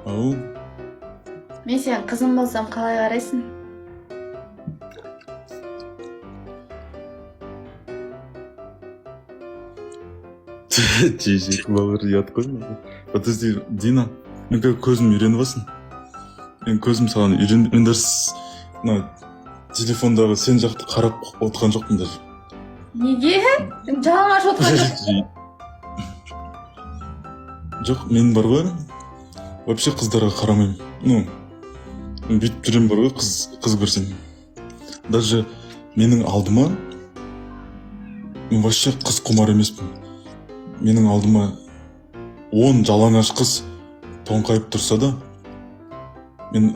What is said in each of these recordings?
Ау. Men sen kızım bolsam kalay garaysın? Çiçek балалар ұят қой. Подожди, Дина, мен көзім үйреніп алсын. Мен көзім саған үйреніп, мен даже мына телефондағы сен жақты қарап отқан жоқпын даже. Неге? Жалаңаш отқан жоқ. Жоқ, мен бар ғой, вообще қыздарға қарамаймын. Ну, бүйтіп жүрем бар ғой, қыз көрсем. Даже менің алдыма, мен вообще қыз құмар емеспін. Менің алдыма 10 жалаңаш қыз тоңқайып тұрса да, мен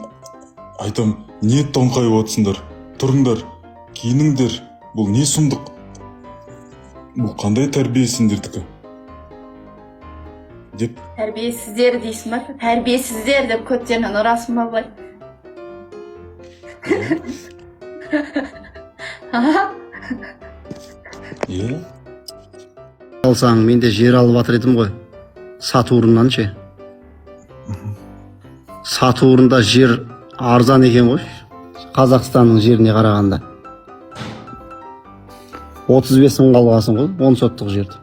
айтам, не тоңқайып отсыңдар? Тұрыңдар, киініңдер, бұл не сұмдық? Бұл қандай тәрбие сендердікі? Деп. Тәрбиесіздер дейсің ба? Тәрбиесіздер деп көттерінен ұрасың ба былай? Е? Алсаң, мен де жер алып атыр едім ғой. Сатурннан ше. Сатурнда жер арзан екен ғой. Қазақстанның жеріне қарағанда. 35 мың қалғасын ғой, 10 соттық жерді.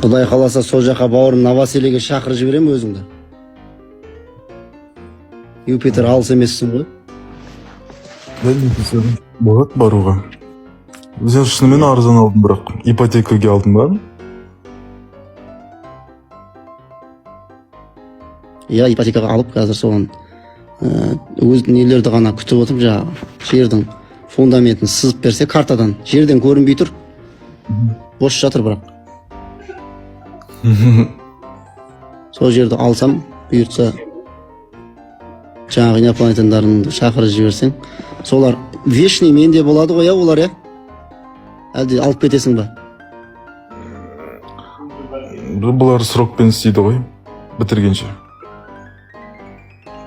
Құдай қаласа сол жаққа бауырым Новоселеге шақырып жіберем өзіңді. Юпитер алыс емессің ғой. Болады баруға. Сен шынымен арзан алдың, бірақ ипотекаге алдың ба? Я ипотекаға алып қазір соған өз нелерді ғана күтіп отырып, жаңағы жердің фундаментін сызып берсе картадан, жерден көрінбей тұр. Бос жатыр бірақ. Сол жерді алсам, бұйыртса жаңағы инопланетяндарыңды шақырып жіберсең, солар вечный менде болады ғой, олар, я? Әлде алып кетесің ба? Бұлар срокпен істейді ғой, бітіргенше.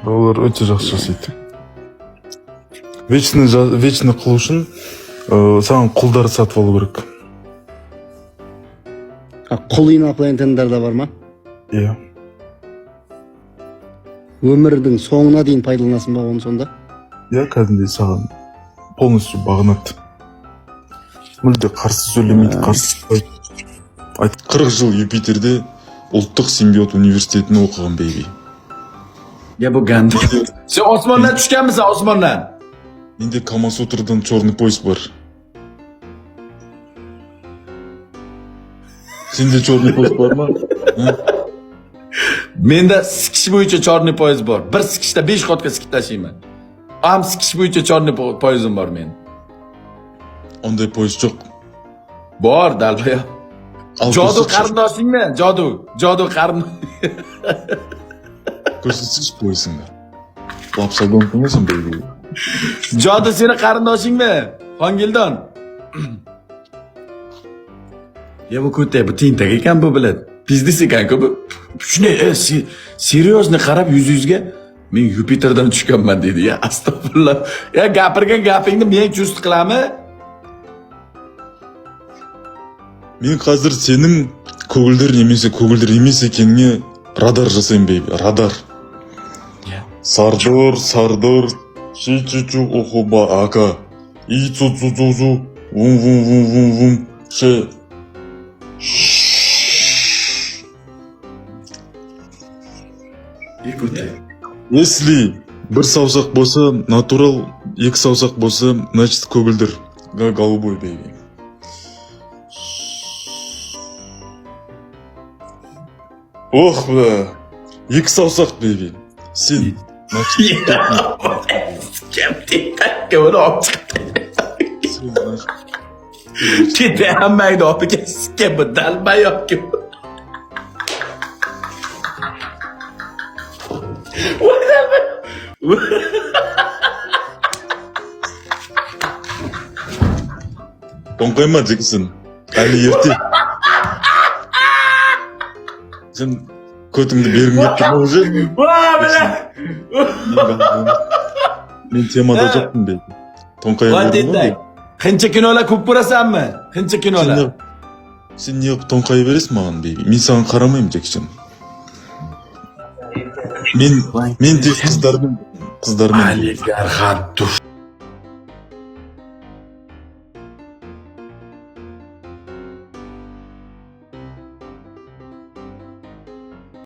Олар өте жақсы жасайды. Вечный қылу үшін саған құлдар сатып алу керек. Құл инопланетяндар да бар ма? Иә. Өмірдің соңына дейін пайдаланасың ба оны сонда? Иә, кәдімгідей саған полностью бағынады. Мүлде қарсы сөйлемейді, қарсы 40 жыл Юпитерде ұлттық симбиот университетini оқыған бейби. Ya bu ganda. Sen osmondan tushganmisan, osmondan? Менде Камасутрдан черный пояс бар. Sende черный пояс бар ма? Menda sikish bo'yicha chorniy poyez bor. Bir sikishda 5 qotga sikib tashlayman. Am sikish bo'yicha chorniy poyezim bor men. Onday poyez yo'q. Bor, dalbaya. Jodu qarindoshingmi? Jodu qarindosh. Ko'rsatsiz poyezingni. Lapsadon qilmasin beybi. Jodu seni qarindoshingmi? Xongildon. Ya bu ko'tay, bu tintak ekan bu bilan. Biznes ekan-ku bu. Shunday, seriyozne qarab yuz-yuzga men Yupiterdan tushganman dedi ya. Astag'firullah. Ya gapirgan gapingni men chust qilaman. Мен қазір сенің көгілдір емес екеніңе радар жасайын бейби, радар. Сардор, ши-чу-чу охоба ака, и-цу-цу-цу-цу, вум-вум-вум-вум-вум, ше. Если бір саусақ болса натурал, екі саусақ болса, значит көгілдір, голубой бейби. Ох бе, екі саусақ бейби. Сен, значит, Kim tintak onu opchiqdi. Kete hammayni opiga sikka bu dalbayoq kim. тоңқайма Джексон, әлі ерте. Сен көтіңді бергің кетті ма уже? Мен темада жоқпын бейби. Тоңқайып Qancha kinolar ko'p ko'rasanmi? Qancha kinolar? Sen niye tonkaya veresin mаған baby? Мен саған қарамаймын Джексон. Мен тек қыздармен Oligarxa dur.